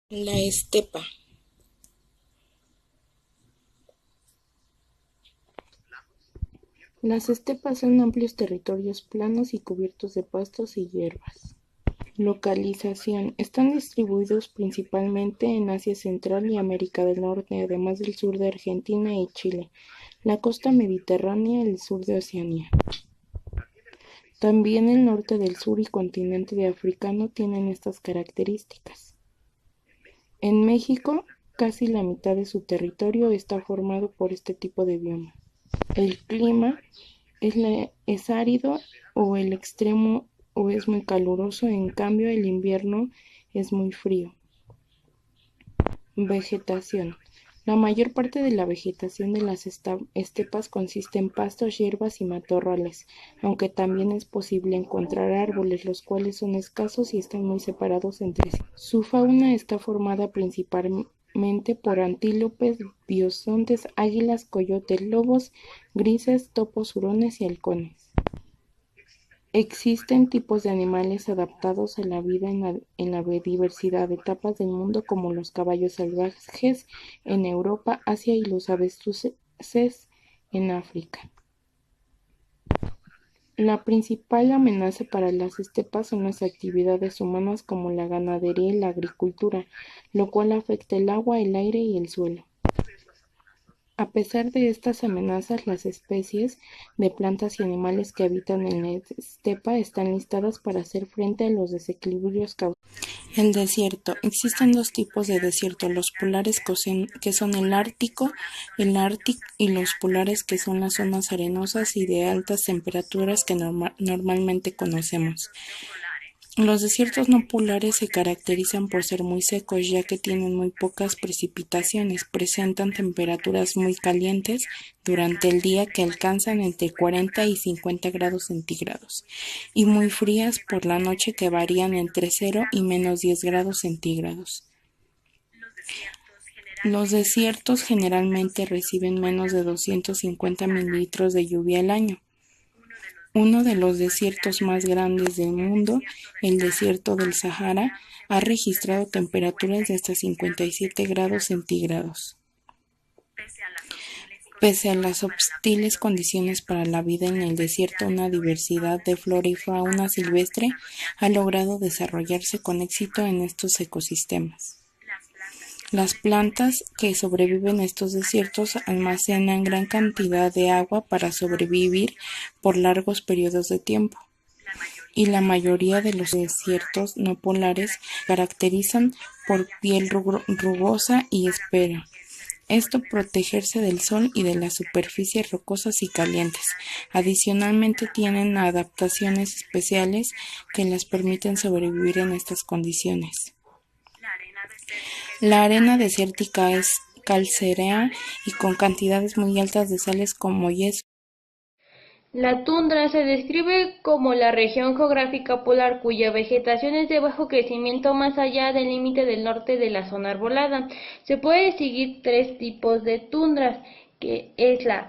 La estepa. Las estepas son amplios territorios planos y cubiertos de pastos y hierbas. Localización. Están distribuidos principalmente en Asia Central y América del Norte, además del sur de Argentina y Chile, la costa mediterránea y el sur de Oceanía. También el norte del sur y continente de africano tienen estas características. En México, casi la mitad de su territorio está formado por este tipo de bioma. El clima es árido o el extremo o es muy caluroso, en cambio el invierno es muy frío. Vegetación. La mayor parte de la vegetación de las estepas consiste en pastos, hierbas y matorrales, aunque también es posible encontrar árboles, los cuales son escasos y están muy separados entre sí. Su fauna está formada principalmente por antílopes, bisontes, águilas, coyotes, lobos, grises, topos, hurones y halcones. Existen tipos de animales adaptados a la vida en la diversidad de etapas del mundo, como los caballos salvajes en Europa, Asia y los avestruces en África. La principal amenaza para las estepas son las actividades humanas como la ganadería y la agricultura, lo cual afecta el agua, el aire y el suelo. A pesar de estas amenazas, las especies de plantas y animales que habitan en la estepa están listadas para hacer frente a los desequilibrios causados. El desierto. Existen dos tipos de desierto, los polares que son el ártico y los polares que son las zonas arenosas y de altas temperaturas que normalmente conocemos. Los desiertos no polares se caracterizan por ser muy secos, ya que tienen muy pocas precipitaciones, presentan temperaturas muy calientes durante el día que alcanzan entre 40 y 50 grados centígrados, y muy frías por la noche que varían entre 0 y menos 10 grados centígrados. Los desiertos generalmente reciben menos de 250 mililitros de lluvia al año. Uno de los desiertos más grandes del mundo, el desierto del Sahara, ha registrado temperaturas de hasta 57 grados centígrados. Pese a las hostiles condiciones para la vida en el desierto, una diversidad de flora y fauna silvestre ha logrado desarrollarse con éxito en estos ecosistemas. Las plantas que sobreviven a estos desiertos almacenan gran cantidad de agua para sobrevivir por largos periodos de tiempo, y la mayoría de los desiertos no polares se caracterizan por piel rugosa y espera. Esto protegerse del sol y de las superficies rocosas y calientes. Adicionalmente tienen adaptaciones especiales que les permiten sobrevivir en estas condiciones. La arena desértica es calcárea y con cantidades muy altas de sales como yeso. La tundra se describe como la región geográfica polar cuya vegetación es de bajo crecimiento más allá del límite del norte de la zona arbolada. Se puede distinguir tres tipos de tundras, que es la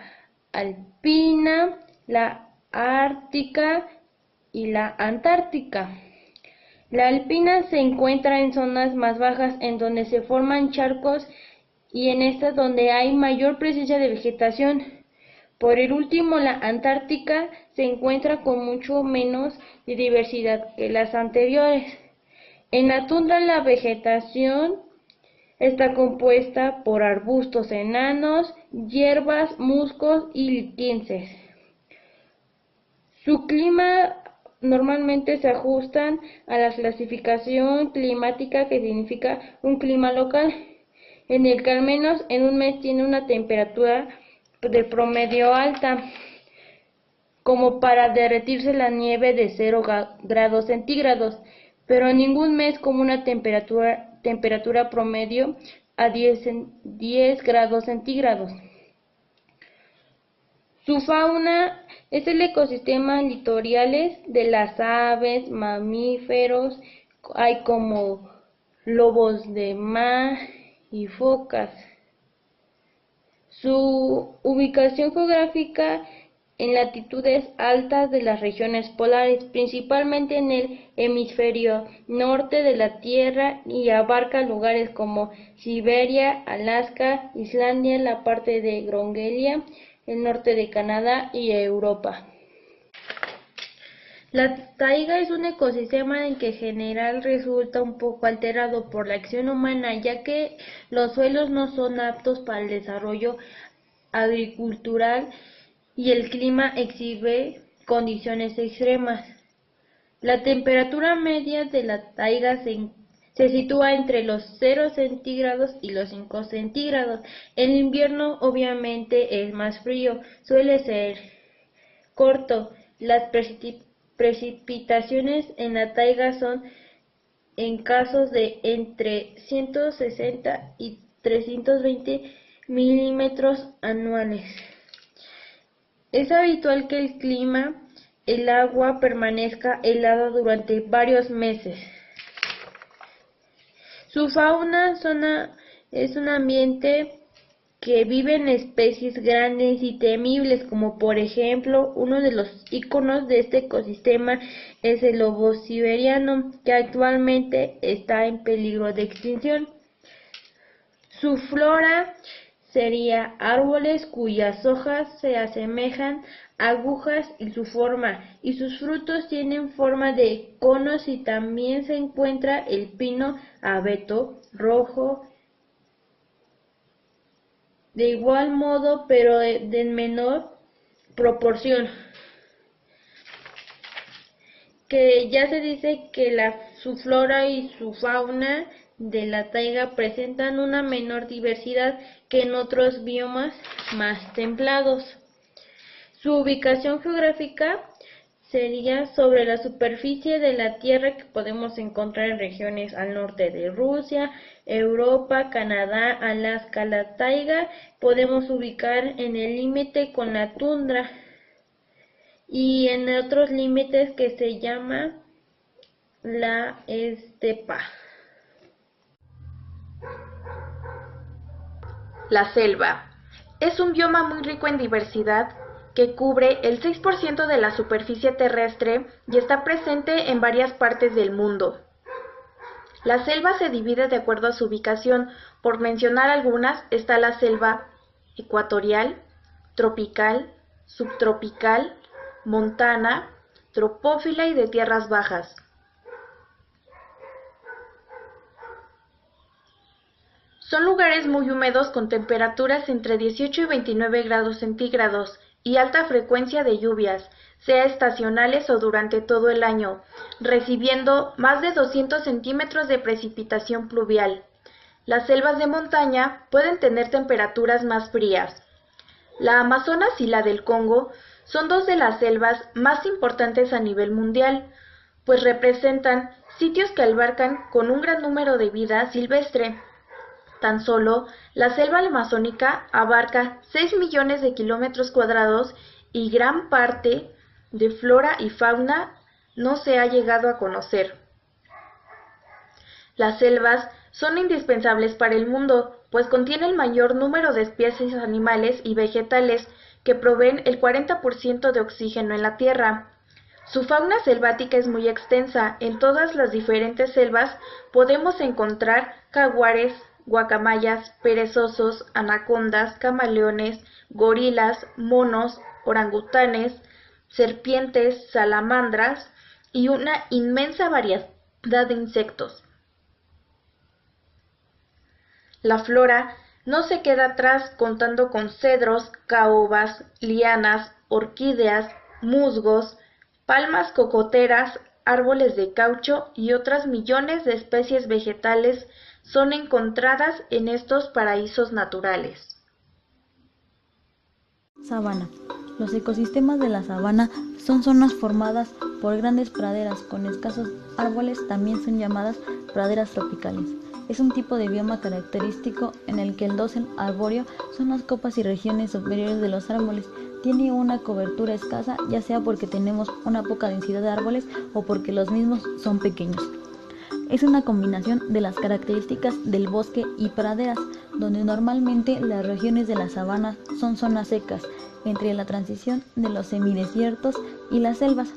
alpina, la ártica y la antártica. La alpina se encuentra en zonas más bajas en donde se forman charcos y en estas donde hay mayor presencia de vegetación. Por el último, la Antártica se encuentra con mucho menos diversidad que las anteriores. En la tundra la vegetación está compuesta por arbustos enanos, hierbas, musgos y liquenses. Su clima normalmente se ajustan a la clasificación climática, que significa un clima local, en el que al menos en un mes tiene una temperatura de promedio alta, como para derretirse la nieve de 0 grados centígrados, pero ningún mes con una temperatura promedio a 10 grados centígrados. Su fauna es el ecosistema litorales de las aves, mamíferos, hay como lobos de mar y focas. Su ubicación geográfica en latitudes altas de las regiones polares, principalmente en el hemisferio norte de la Tierra, y abarca lugares como Siberia, Alaska, Islandia, la parte de Groenlandia, el norte de Canadá y Europa. La taiga es un ecosistema en que en general resulta un poco alterado por la acción humana, ya que los suelos no son aptos para el desarrollo agricultural y el clima exhibe condiciones extremas. La temperatura media de la taiga se sitúa entre los 0 centígrados y los 5 centígrados. El invierno obviamente es más frío, suele ser corto. Las precipitaciones en la taiga son en casos de entre 160 y 320 milímetros anuales. Es habitual que el agua permanezca helada durante varios meses. Su fauna es un ambiente que viven especies grandes y temibles, como por ejemplo, uno de los íconos de este ecosistema es el lobo siberiano, que actualmente está en peligro de extinción. Su flora sería árboles cuyas hojas se asemejan a agujas y su forma, y sus frutos tienen forma de conos, y también se encuentra el pino abeto rojo, de igual modo, pero de menor proporción, que ya se dice que su flora y su fauna de la taiga presentan una menor diversidad que en otros biomas más templados. Su ubicación geográfica sería sobre la superficie de la Tierra, que podemos encontrar en regiones al norte de Rusia, Europa, Canadá, Alaska. La taiga podemos ubicar en el límite con la tundra y en otros límites que se llama la estepa. La selva es un bioma muy rico en diversidad que cubre el 6% de la superficie terrestre y está presente en varias partes del mundo. La selva se divide de acuerdo a su ubicación. Por mencionar algunas, está la selva ecuatorial, tropical, subtropical, montana, tropófila y de tierras bajas. Son lugares muy húmedos con temperaturas entre 18 y 29 grados centígrados y alta frecuencia de lluvias, sea estacionales o durante todo el año, recibiendo más de 200 centímetros de precipitación pluvial. Las selvas de montaña pueden tener temperaturas más frías. La Amazonas y la del Congo son dos de las selvas más importantes a nivel mundial, pues representan sitios que abarcan con un gran número de vida silvestre. Tan solo la selva amazónica abarca 6 millones de kilómetros cuadrados y gran parte de flora y fauna no se ha llegado a conocer. Las selvas son indispensables para el mundo, pues contienen el mayor número de especies animales y vegetales que proveen el 40% de oxígeno en la Tierra. Su fauna selvática es muy extensa. En todas las diferentes selvas podemos encontrar jaguares, guacamayas, perezosos, anacondas, camaleones, gorilas, monos, orangutanes, serpientes, salamandras y una inmensa variedad de insectos. La flora no se queda atrás, contando con cedros, caobas, lianas, orquídeas, musgos, palmas cocoteras, árboles de caucho y otras millones de especies vegetales son encontradas en estos paraísos naturales. Sabana. Los ecosistemas de la sabana son zonas formadas por grandes praderas con escasos árboles, también son llamadas praderas tropicales. Es un tipo de bioma característico en el que el dosel arbóreo son las copas y regiones superiores de los árboles. Tiene una cobertura escasa, ya sea porque tenemos una poca densidad de árboles o porque los mismos son pequeños. Es una combinación de las características del bosque y praderas, donde normalmente las regiones de la sabana son zonas secas, entre la transición de los semidesiertos y las selvas.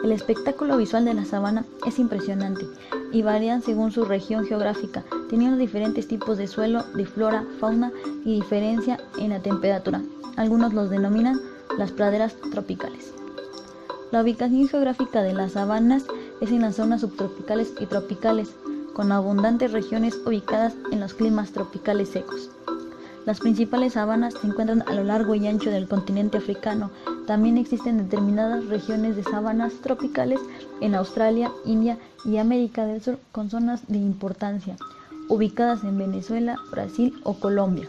El espectáculo visual de la sabana es impresionante y varían según su región geográfica, teniendo diferentes tipos de suelo, de flora, fauna y diferencia en la temperatura. Algunos los denominan las praderas tropicales. La ubicación geográfica de las sabanas es en las zonas subtropicales y tropicales, con abundantes regiones ubicadas en los climas tropicales secos. Las principales sabanas se encuentran a lo largo y ancho del continente africano. También existen determinadas regiones de sabanas tropicales en Australia, India y América del Sur, con zonas de importancia, ubicadas en Venezuela, Brasil o Colombia.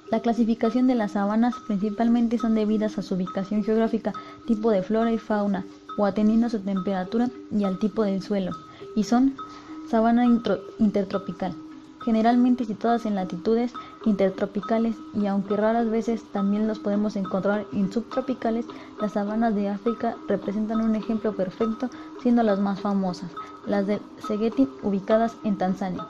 La clasificación de las sabanas principalmente son debidas a su ubicación geográfica, tipo de flora y fauna, o atendiendo a su temperatura y al tipo del suelo, y son sabana intertropical, generalmente situadas en latitudes intertropicales, y aunque raras veces también los podemos encontrar en subtropicales. Las sabanas de África representan un ejemplo perfecto, siendo las más famosas, las de Serengeti, ubicadas en Tanzania.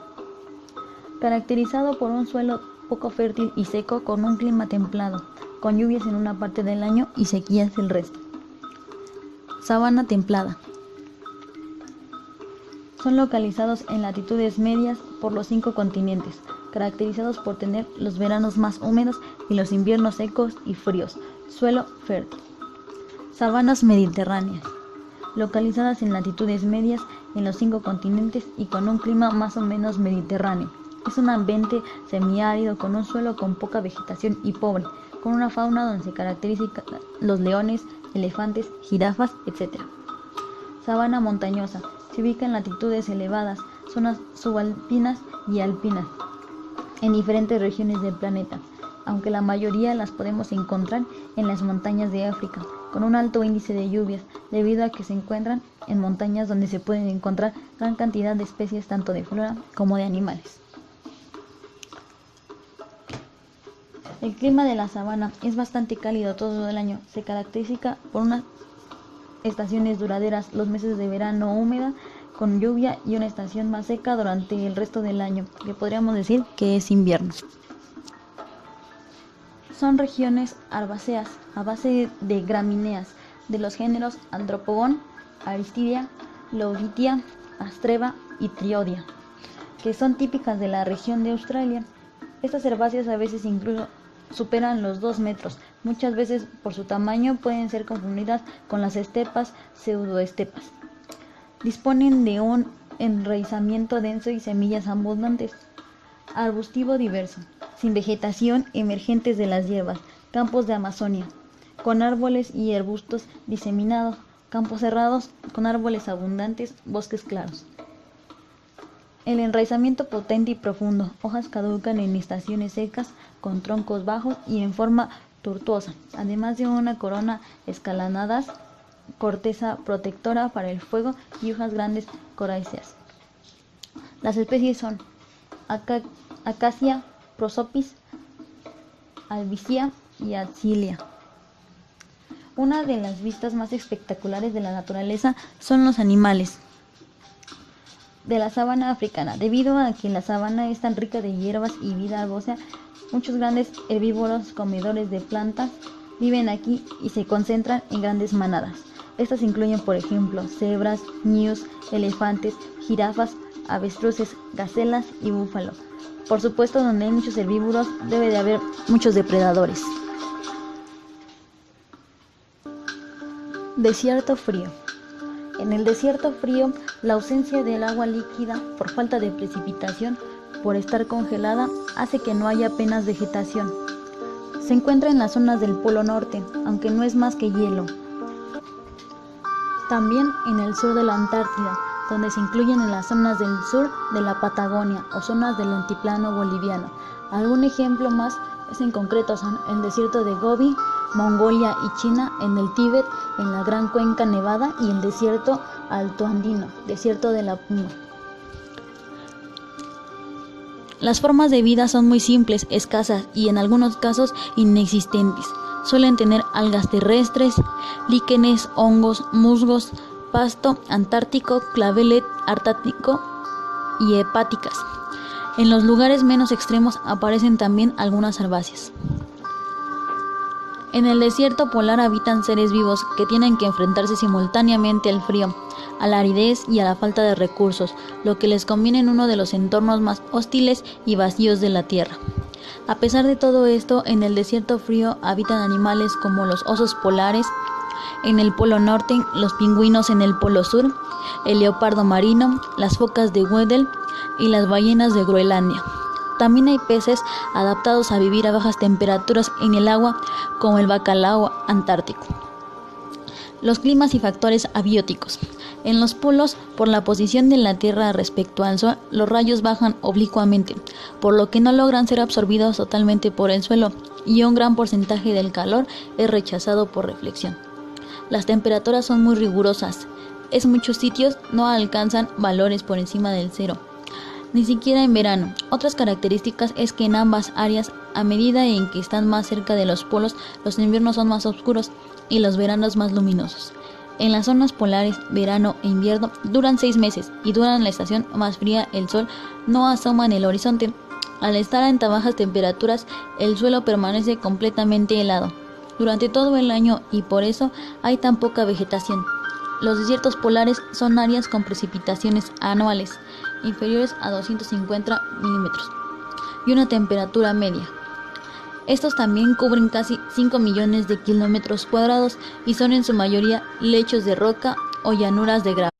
Caracterizado por un suelo poco fértil y seco, con un clima templado, con lluvias en una parte del año y sequías el resto. Sabana templada. Son localizados en latitudes medias por los 5 continentes, caracterizados por tener los veranos más húmedos y los inviernos secos y fríos. Suelo fértil. Sabanas mediterráneas. Localizadas en latitudes medias en los 5 continentes y con un clima más o menos mediterráneo. Es un ambiente semiárido con un suelo con poca vegetación y pobre, con una fauna donde se caracterizan los leones, elefantes, jirafas, etc. Sabana montañosa. Se ubica en latitudes elevadas, zonas subalpinas y alpinas, en diferentes regiones del planeta, aunque la mayoría las podemos encontrar en las montañas de África, con un alto índice de lluvias, debido a que se encuentran en montañas donde se pueden encontrar gran cantidad de especies tanto de flora como de animales. El clima de la sabana es bastante cálido todo el año. Se caracteriza por unas estaciones duraderas, los meses de verano húmeda con lluvia, y una estación más seca durante el resto del año, que podríamos decir que es invierno. Son regiones herbáceas a base de gramíneas de los géneros Andropogon, Aristidia, Lauritia, Astreba y Triodia, que son típicas de la región de Australia. Estas herbáceas a veces incluso superan los 2 metros. Muchas veces por su tamaño pueden ser confundidas con las estepas, pseudoestepas. Disponen de un enraizamiento denso y semillas abundantes. Arbustivo diverso, sin vegetación, emergentes de las hierbas. Campos de Amazonia, con árboles y arbustos diseminados. Campos cerrados, con árboles abundantes, bosques claros. El enraizamiento potente y profundo. Hojas caducan en estaciones secas, con troncos bajos y en forma tortuosa, además de una corona escalonadas, corteza protectora para el fuego y hojas grandes coriáceas. Las especies son Acacia, Prosopis, Albizia y Acilia. Una de las vistas más espectaculares de la naturaleza son los animales de la sabana africana. Debido a que la sabana es tan rica de hierbas y vida arbórea, muchos grandes herbívoros comedores de plantas viven aquí y se concentran en grandes manadas. Estas incluyen, por ejemplo, cebras, ñus, elefantes, jirafas, avestruces, gacelas y búfalo. Por supuesto, donde hay muchos herbívoros debe de haber muchos depredadores. Desierto frío. En el desierto frío, la ausencia del agua líquida por falta de precipitación, por estar congelada, hace que no haya apenas vegetación. Se encuentra en las zonas del Polo Norte, aunque no es más que hielo. También en el sur de la Antártida, donde se incluyen en las zonas del sur de la Patagonia o zonas del altiplano boliviano. Algún ejemplo más es en concreto son el desierto de Gobi, Mongolia y China, en el Tíbet, en la Gran Cuenca Nevada y el desierto altoandino, desierto de la Puna. Las formas de vida son muy simples, escasas y en algunos casos inexistentes. Suelen tener algas terrestres, líquenes, hongos, musgos, pasto antártico, clavelet ártico y hepáticas. En los lugares menos extremos aparecen también algunas herbáceas. En el desierto polar habitan seres vivos que tienen que enfrentarse simultáneamente al frío, a la aridez y a la falta de recursos, lo que les conviene en uno de los entornos más hostiles y vacíos de la Tierra. A pesar de todo esto, en el desierto frío habitan animales como los osos polares, en el polo norte, los pingüinos en el polo sur, el leopardo marino, las focas de Weddell y las ballenas de Groenlandia. También hay peces adaptados a vivir a bajas temperaturas en el agua, como el bacalao antártico. Los climas y factores abióticos. En los polos, por la posición de la Tierra respecto al Sol, los rayos bajan oblicuamente, por lo que no logran ser absorbidos totalmente por el suelo, y un gran porcentaje del calor es rechazado por reflexión. Las temperaturas son muy rigurosas. En muchos sitios no alcanzan valores por encima del cero, ni siquiera en verano. Otras características es que en ambas áreas, a medida en que están más cerca de los polos, los inviernos son más oscuros y los veranos más luminosos. En las zonas polares, verano e invierno duran 6 meses y durante la estación más fría el sol no asoma en el horizonte. Al estar en tan bajas temperaturas, el suelo permanece completamente helado durante todo el año y por eso hay tan poca vegetación. Los desiertos polares son áreas con precipitaciones anuales inferiores a 250 milímetros y una temperatura media. Estos también cubren casi 5 millones de kilómetros cuadrados y son en su mayoría lechos de roca o llanuras de grava.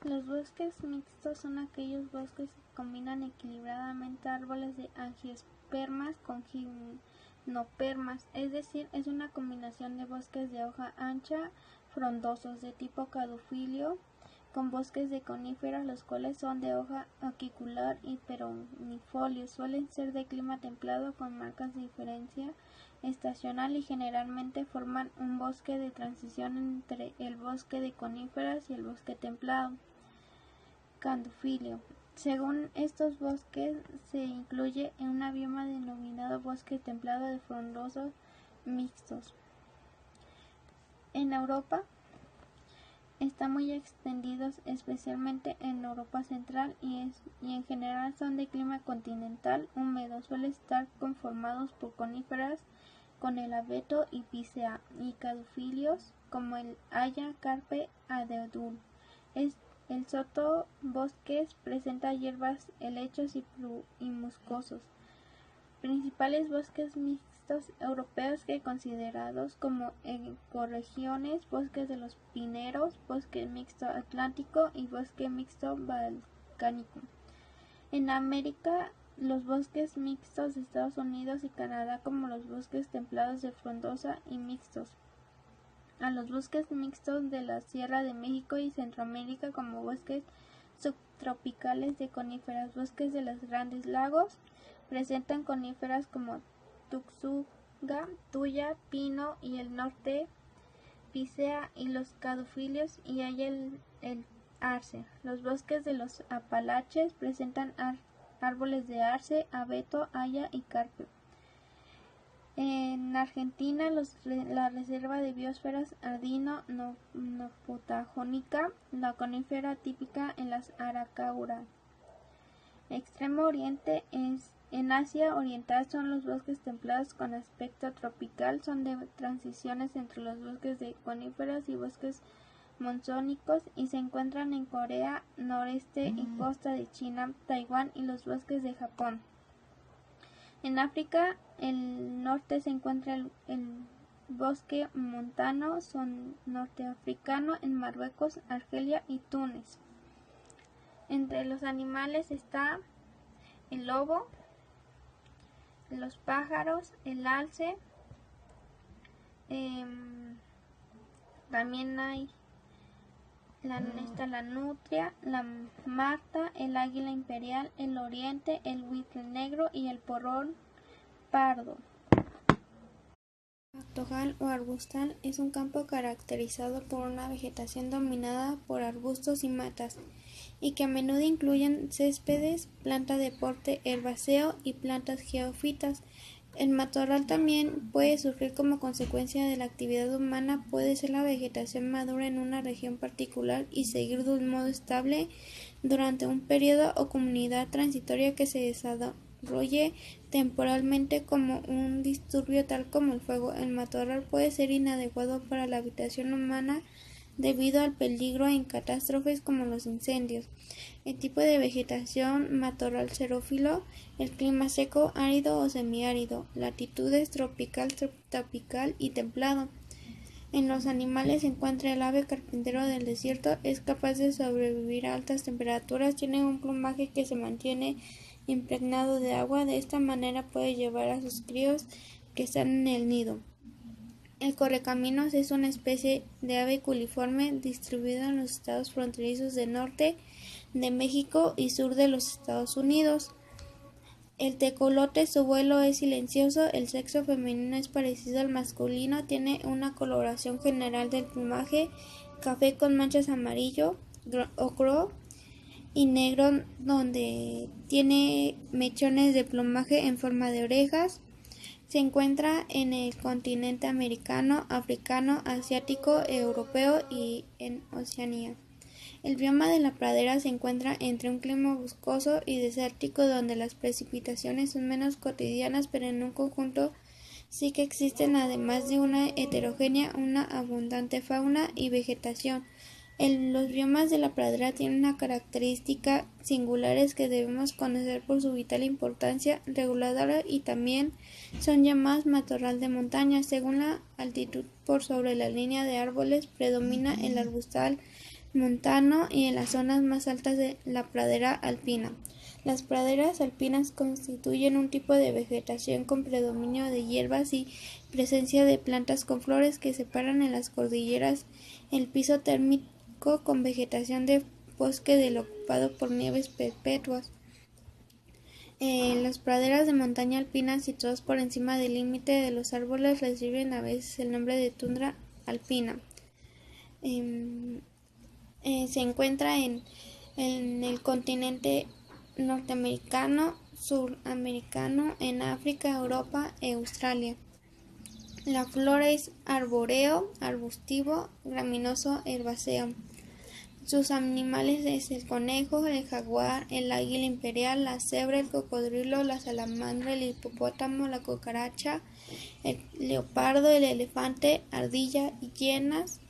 Los bosques mixtos son aquellos bosques que combinan equilibradamente árboles de angiospermas con gimnopermas, es decir, es una combinación de bosques de hoja ancha, frondosos de tipo caducifilio, con bosques de coníferas, los cuales son de hoja aquicular y perennifolios. Suelen ser de clima templado con marcas de diferencia estacional y generalmente forman un bosque de transición entre el bosque de coníferas y el bosque templado caducifilio. Según estos bosques se incluye en una bioma denominado bosque templado de frondosos mixtos. En Europa están muy extendidos, especialmente en Europa central y en general son de clima continental húmedo. Suelen estar conformados por coníferas con el abeto y picea y caducifolios como el haya, carpe, abedul. El sotobosques presenta hierbas, helechos y musgosos. Principales bosques mixtos europeos que considerados como ecorregiones: bosques de los pineros, bosque mixto atlántico y bosque mixto balcánico. En América, los bosques mixtos de Estados Unidos y Canadá, como los bosques templados de frondosa y mixtos. A los bosques mixtos de la Sierra de México y Centroamérica, como bosques subtropicales de coníferas. Bosques de los Grandes Lagos presentan coníferas como tuxuga, tuya, pino y el norte picea y los caducifolios y hay el arce. Los bosques de los Apalaches presentan árboles de arce, abeto, haya y carpe. En Argentina, la reserva de biosferas andino-patagónica, la conífera típica en las Araucaria. Extremo Oriente en Asia Oriental son los bosques templados con aspecto tropical, son de transiciones entre los bosques de coníferas y bosques monzónicos y se encuentran en Corea, noreste y costa de China, Taiwán y los bosques de Japón. En África, el norte se encuentra el bosque montano, son norteafricano en Marruecos, Argelia y Túnez. Entre los animales está el lobo, los pájaros, el alce, también hay está la nutria, la marta, el águila imperial, el oriente, el buitre negro y el porrón pardo. Pastojal o arbustal es un campo caracterizado por una vegetación dominada por arbustos y matas, y que a menudo incluyen céspedes, plantas de porte herbáceo y plantas geófitas. El matorral también puede surgir como consecuencia de la actividad humana, puede ser la vegetación madura en una región particular y seguir de un modo estable durante un periodo o comunidad transitoria que se desarrolle temporalmente como un disturbio tal como el fuego. El matorral puede ser inadecuado para la habitación humana debido al peligro en catástrofes como los incendios. El tipo de vegetación: matorral xerófilo, el clima seco, árido o semiárido, latitudes tropical, subtropical y templado. En los animales se encuentra el ave carpintero del desierto, es capaz de sobrevivir a altas temperaturas, tiene un plumaje que se mantiene impregnado de agua, de esta manera puede llevar a sus críos que están en el nido. El correcaminos es una especie de ave culiforme distribuida en los estados fronterizos del norte de México y sur de los Estados Unidos. El tecolote, su vuelo es silencioso, el sexo femenino es parecido al masculino, tiene una coloración general del plumaje café con manchas amarillo, ocre y negro, donde tiene mechones de plumaje en forma de orejas. Se encuentra en el continente americano, africano, asiático, europeo y en Oceanía. El bioma de la pradera se encuentra entre un clima boscoso y desértico donde las precipitaciones son menos cotidianas, pero en un conjunto sí que existen, además de una heterogénea, una abundante fauna y vegetación. Los biomas de la pradera tienen una característica singulares que debemos conocer por su vital importancia reguladora y también son llamadas matorral de montaña. Según la altitud por sobre la línea de árboles, predomina el arbustal montano y en las zonas más altas de la pradera alpina. Las praderas alpinas constituyen un tipo de vegetación con predominio de hierbas y presencia de plantas con flores que separan en las cordilleras el piso térmico con vegetación de bosque del ocupado por nieves perpetuas. Las praderas de montaña alpina situadas por encima del límite de los árboles reciben a veces el nombre de tundra alpina. Se encuentra en el continente norteamericano, suramericano, en África, Europa y Australia. La flora es arbóreo, arbustivo, graminoso, herbáceo. Sus animales es el conejo, el jaguar, el águila imperial, la cebra, el cocodrilo, la salamandra, el hipopótamo, la cucaracha, el leopardo, el elefante, ardilla, hienas,